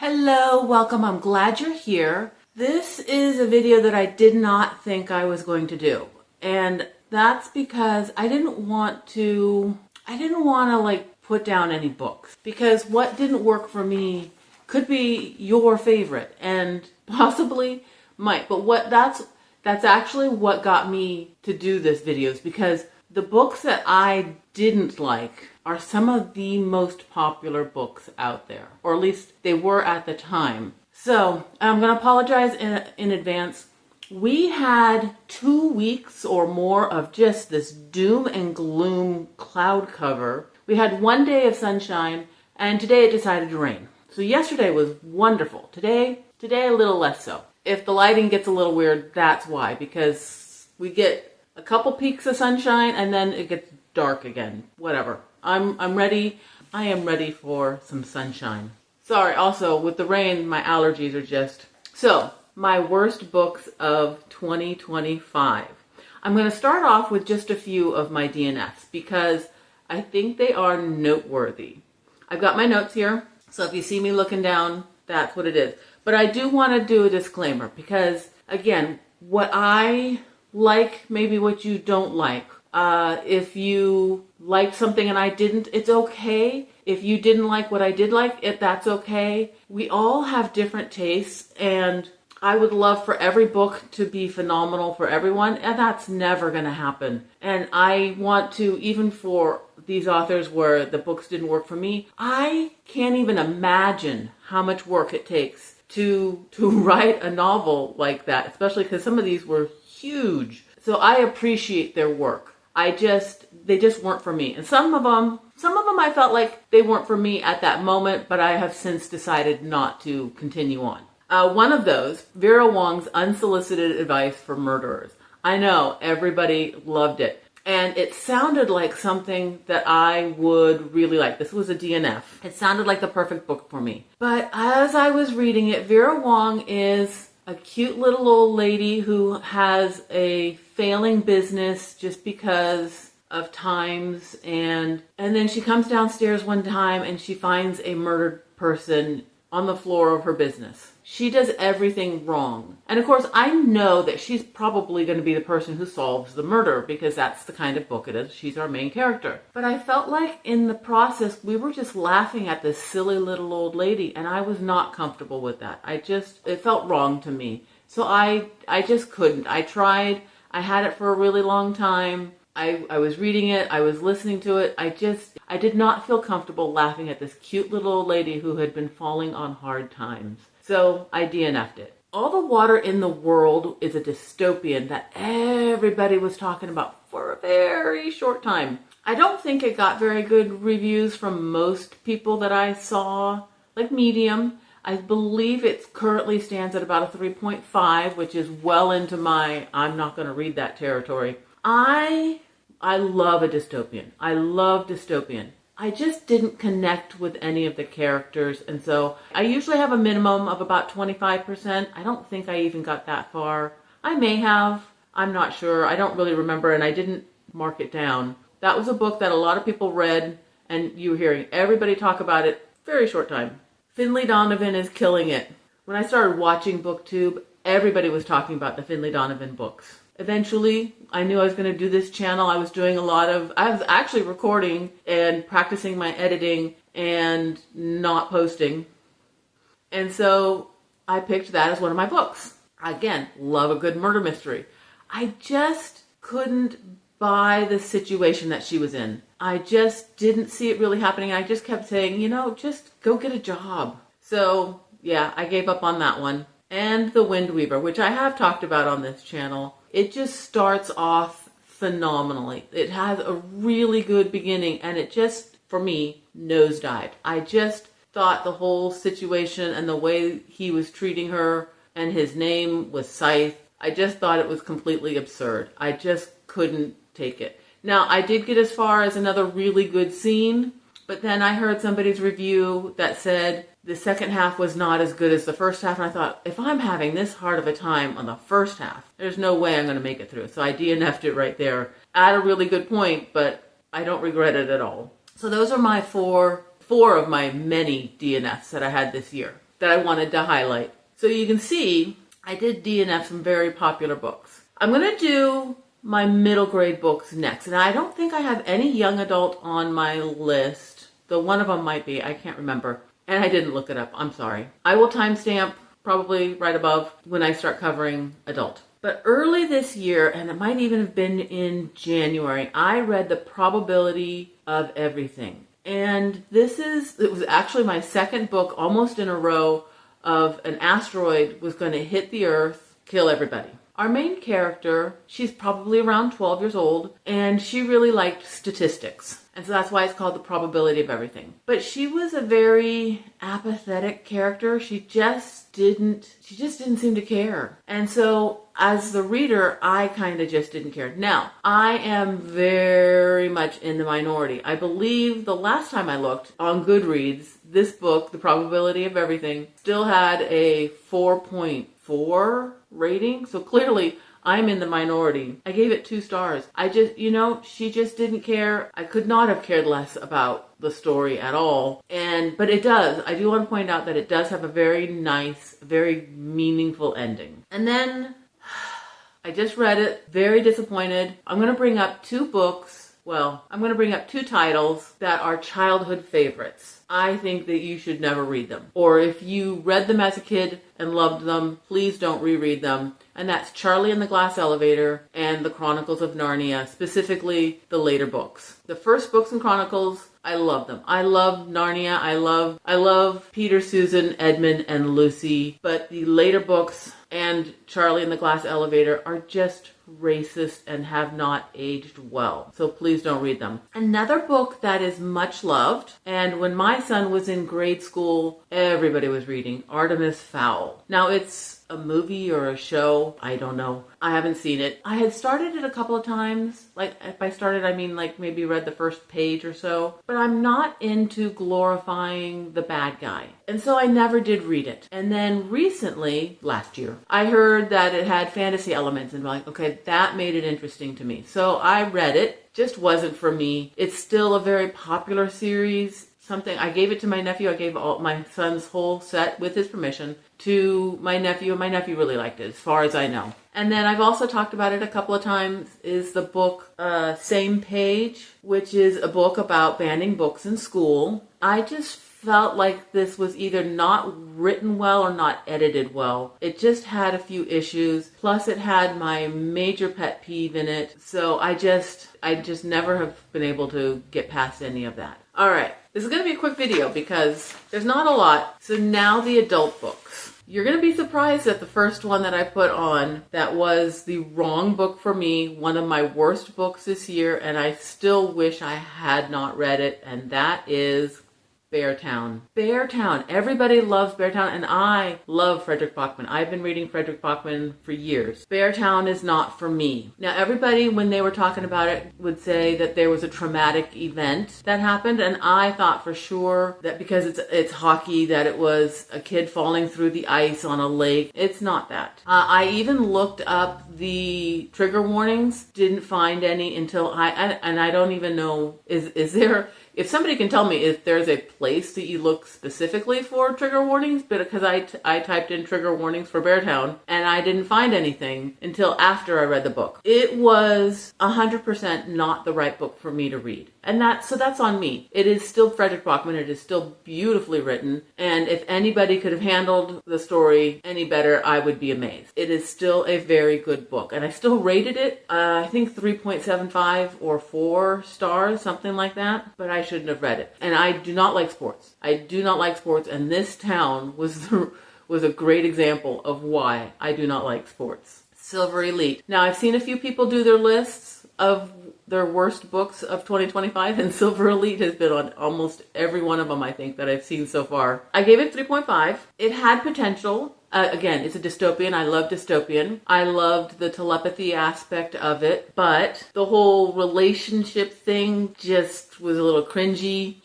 Hello, welcome. I'm glad you're here. This is a video that I did not think I was going to do. And that's because I didn't want to put down any books, because what didn't work for me could be your favorite and possibly might. But that's actually what got me to do this videos, because the books that I didn't like are some of the most popular books out there, or at least they were at the time. So I'm going to apologize in advance. We had 2 weeks or more of just this doom and gloom cloud cover. We had one day of sunshine, and today it decided to rain. So yesterday was wonderful. Today a little less so. If the lighting gets a little weird, that's why, because we get a couple peaks of sunshine and then it gets dark again. Whatever. I'm ready. I am ready for some sunshine. Sorry, also with the rain, my allergies are just... So, my worst books of 2025. I'm going to start off with just a few of my DNFs because I think they are noteworthy. I've got my notes here, so if you see me looking down, that's what it is. But I do want to do a disclaimer because, again, what I like, maybe what you don't like. If you liked something and I didn't, it's okay. If you didn't like what I did like, that's okay. We all have different tastes, and I would love for every book to be phenomenal for everyone, and that's never going to happen. And I want to, even for these authors where the books didn't work for me, I can't even imagine how much work it takes to write a novel like that, especially because some of these were huge. So I appreciate their work. They just weren't for me. And some of them I felt like they weren't for me at that moment, but I have since decided not to continue on. One of those, Vera Wong's Unsolicited Advice for Murderers. I know, everybody loved it. And it sounded like something that I would really like. This was a DNF. It sounded like the perfect book for me. But as I was reading it, Vera Wong is a cute little old lady who has a failing business just because of times, and then she comes downstairs one time and she finds a murdered person on the floor of her business. She does everything wrong. And of course, I know that she's probably going to be the person who solves the murder because that's the kind of book it is. She's our main character. But I felt like in the process, we were just laughing at this silly little old lady, and I was not comfortable with that. It felt wrong to me. So I just couldn't. I tried. I had it for a really long time. I was reading it. I was listening to it. I did not feel comfortable laughing at this cute little old lady who had been falling on hard times. So I DNF'd it. All the Water in the World is a dystopian that everybody was talking about for a very short time. I don't think it got very good reviews from most people that I saw, like Medium. I believe it currently stands at about a 3.5, which is well into my I'm not going to read that territory. I love a dystopian. I love dystopian. I just didn't connect with any of the characters, and so I usually have a minimum of about 25%. I don't think I even got that far. I may have. I'm not sure. I don't really remember, and I didn't mark it down. That was a book that a lot of people read, and you were hearing everybody talk about it very short time. Finlay Donovan is killing it. When I started watching BookTube, everybody was talking about the Finlay Donovan books. Eventually, I knew I was going to do this channel. I was actually recording and practicing my editing and not posting. And so I picked that as one of my books. Again, love a good murder mystery. I just couldn't buy the situation that she was in. I just didn't see it really happening. I just kept saying, just go get a job. So yeah, I gave up on that one. And The Wind Weaver, which I have talked about on this channel. It just starts off phenomenally. It has a really good beginning, and it just, for me, nosedived. I just thought the whole situation and the way he was treating her, and his name was Scythe, I just thought it was completely absurd. I just couldn't take it. Now, I did get as far as another really good scene, but then I heard somebody's review that said the second half was not as good as the first half, and I thought, if I'm having this hard of a time on the first half, there's no way I'm going to make it through. So I DNF'd it right there at a really good point, but I don't regret it at all. So those are my four of my many DNFs that I had this year. that I wanted to highlight. So you can see I did DNF some very popular books. I'm going to do my middle grade books next. And I don't think I have any young adult on my list, though one of them might be. I can't remember. And I didn't look it up. I'm sorry. I will timestamp probably right above when I start covering adult. But early this year, and it might even have been in January, I read The Probability of Everything. And it was actually my second book almost in a row of an asteroid was going to hit the Earth, kill everybody. Our main character, she's probably around 12 years old, and she really liked statistics. And so that's why it's called The Probability of Everything. But she was a very apathetic character. She just didn't seem to care. And so as the reader, I kind of just didn't care. Now, I am very much in the minority. I believe the last time I looked on Goodreads, this book, The Probability of Everything, still had a 4.4 rating. So clearly, I'm in the minority. I gave it 2 stars. She just didn't care. I could not have cared less about the story at all. But it does. I do want to point out that it does have a very nice, very meaningful ending. And then I just read it. Very disappointed. I'm going to bring up 2 books. Well, I'm going to bring up 2 titles that are childhood favorites. I think that you should never read them. Or if you read them as a kid and loved them, please don't reread them. And that's Charlie and the Glass Elevator and The Chronicles of Narnia, specifically the later books. The first books and Chronicles, I love them. I love Narnia. I love Peter, Susan, Edmund, and Lucy. But the later books and Charlie and the Glass Elevator are just racist and have not aged well. So please don't read them. Another book that is much loved, and when my son was in grade school, everybody was reading, Artemis Fowl. Now it's a movie or a show, I don't know. I haven't seen it. I had started it a couple of times. Like, if by started, I mean like maybe read the first page or so. But I'm not into glorifying the bad guy. And so I never did read it. And then recently, last year, I heard that it had fantasy elements and like, okay, that made it interesting to me. So I read it. Just wasn't for me. It's still a very popular series. I gave it to my nephew. I gave my son's whole set with his permission to my nephew, and my nephew really liked it, as far as I know. And then I've also talked about it a couple of times, is the book Same Page, which is a book about banning books in school. I just felt like this was either not written well or not edited well. It just had a few issues. Plus it had my major pet peeve in it. So I just never have been able to get past any of that. All right. This is going to be a quick video because there's not a lot. So now the adult books. You're going to be surprised at the first one that I put on that was the wrong book for me, one of my worst books this year, and I still wish I had not read it, and that is Beartown. Beartown. Everybody loves Beartown, and I love Frederick Bachman. I've been reading Frederick Bachman for years. Beartown is not for me. Now, everybody, when they were talking about it, would say that there was a traumatic event that happened, and I thought for sure that because it's hockey, that it was a kid falling through the ice on a lake. It's not that. I even looked up the trigger warnings, didn't find any until I don't even know, is there... If somebody can tell me if there's a place that you look specifically for trigger warnings, but because I typed in trigger warnings for Beartown and I didn't find anything until after I read the book. It was 100% not the right book for me to read. And that's on me. It is still Frederick Bachman. It is still beautifully written. And if anybody could have handled the story any better, I would be amazed. It is still a very good book. And I still rated it, I think 3.75 or 4 stars, something like that. But I shouldn't have read it. And I do not like sports. I do not like sports. And this town was a great example of why I do not like sports. Silver Elite. Now, I've seen a few people do their lists of their worst books of 2025, and Silver Elite has been on almost every one of them, I think, that I've seen so far. I gave it 3.5. It had potential. Again, it's a dystopian. I love dystopian. I loved the telepathy aspect of it, but the whole relationship thing just was a little cringy.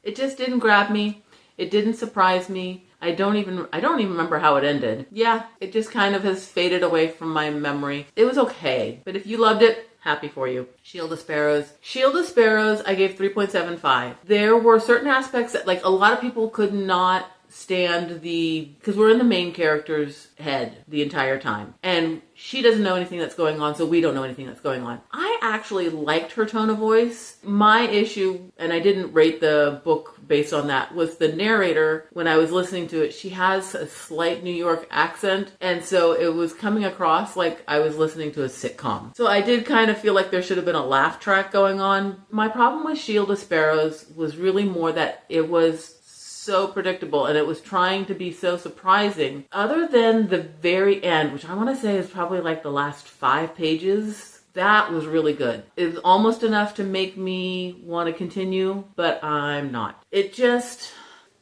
It just didn't grab me. It didn't surprise me. I don't even remember how it ended. Yeah, it just kind of has faded away from my memory. It was okay, but if you loved it, happy for you. Shield of Sparrows. Shield of Sparrows, I gave 3.75. There were certain aspects that, like, a lot of people could not stand because we're in the main character's head the entire time. And she doesn't know anything that's going on, so we don't know anything that's going on. I actually liked her tone of voice. My issue, and I didn't rate the book based on that, was the narrator. When I was listening to it, she has a slight New York accent, and so it was coming across like I was listening to a sitcom. So I did kind of feel like there should have been a laugh track going on. My problem with Shield of Sparrows was really more that it was so predictable and it was trying to be so surprising. Other than the very end, which I want to say is probably like the last 5 pages, that was really good. It was almost enough to make me want to continue, but I'm not. It just,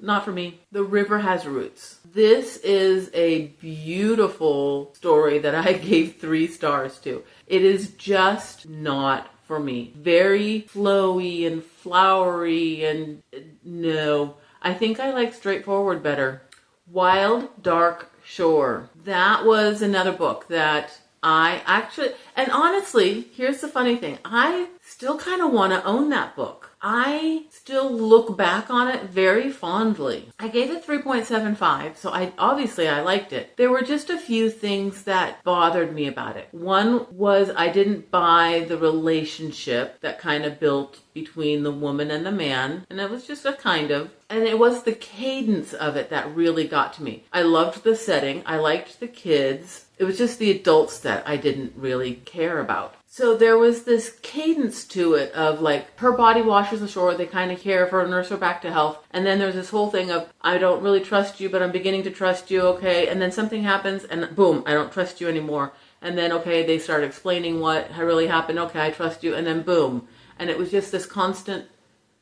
not for me. The River Has Roots. This is a beautiful story that I gave 3 stars to. It is just not for me. Very flowy and flowery and no. I think I like straightforward better. Wild Dark Shore. That was another book that I actually, and honestly, here's the funny thing. I still kind of want to own that book. I still look back on it very fondly. I gave it 3.75, so I liked it. There were just a few things that bothered me about it. One was I didn't buy the relationship that kind of built between the woman and the man, and it was just a kind of, and it was the cadence of it that really got to me. I loved the setting. I liked the kids. It was just the adults that I didn't really care about. So there was this cadence to it of like her body washes ashore, they kind of care for her, nurse her back to health. And then there's this whole thing of, I don't really trust you, but I'm beginning to trust you, okay? And then something happens and boom, I don't trust you anymore. And then, okay, they start explaining what really happened. Okay, I trust you. And then boom. And it was just this constant,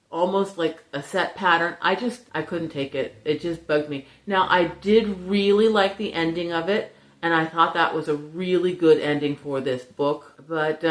almost like a set pattern. I couldn't take it. It just bugged me. Now, I did really like the ending of it. And I thought that was a really good ending for this book. But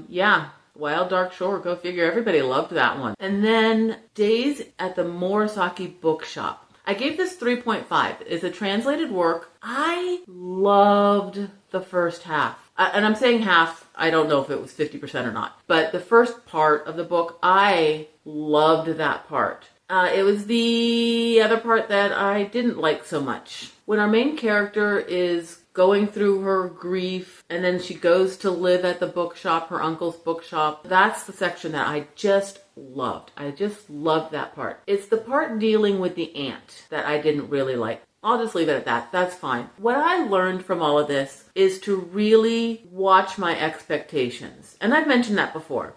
yeah, Wild Dark Shore, go figure. Everybody loved that one. And then Days at the Murasaki Bookshop. I gave this 3.5. It's a translated work. I loved the first half. And I'm saying half, I don't know if it was 50% or not. But the first part of the book, I loved that part. It was the other part that I didn't like so much. When our main character is going through her grief and then she goes to live at the bookshop, her uncle's bookshop, that's the section that I just loved. I just loved that part. It's the part dealing with the aunt that I didn't really like. I'll just leave it at that. That's fine. What I learned from all of this is to really watch my expectations. And I've mentioned that before.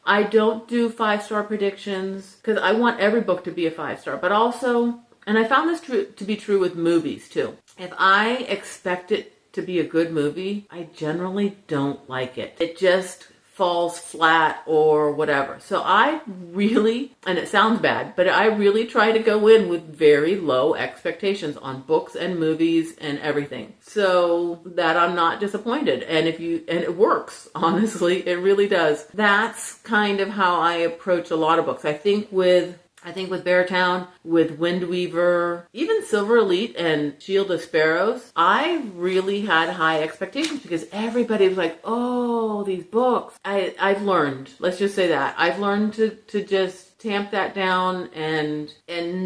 I don't do 5-star predictions because I want every book to be a 5-star, but also, and I found this to be true with movies too. If I expect it to be a good movie, I generally don't like it. It just falls flat or whatever. So I really, and it sounds bad, but I really try to go in with very low expectations on books and movies and everything, so that I'm not disappointed. And it works, honestly, it really does. That's kind of how I approach a lot of books. I think with Beartown, with Windweaver, even Silver Elite and Shield of Sparrows, I really had high expectations because everybody was like, oh, these books. I've learned, let's just say that, I've learned to just tamp that down and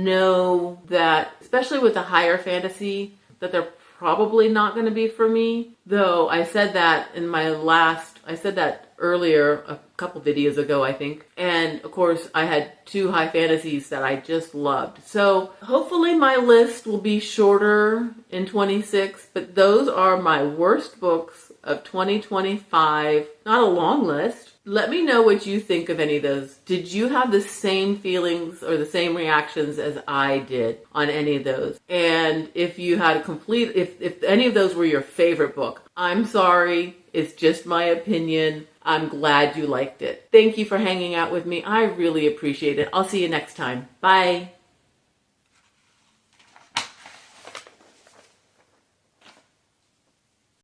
know that, especially with the higher fantasy, that they're probably not going to be for me. Though I said that earlier, a couple videos ago, I think. And of course, I had 2 high fantasies that I just loved. So hopefully my list will be shorter in 26, but those are my worst books of 2025. Not a long list. Let me know what you think of any of those. Did you have the same feelings or the same reactions as I did on any of those? And if you had if any of those were your favorite book, I'm sorry. It's just my opinion. I'm glad you liked it. Thank you for hanging out with me. I really appreciate it. I'll see you next time. Bye.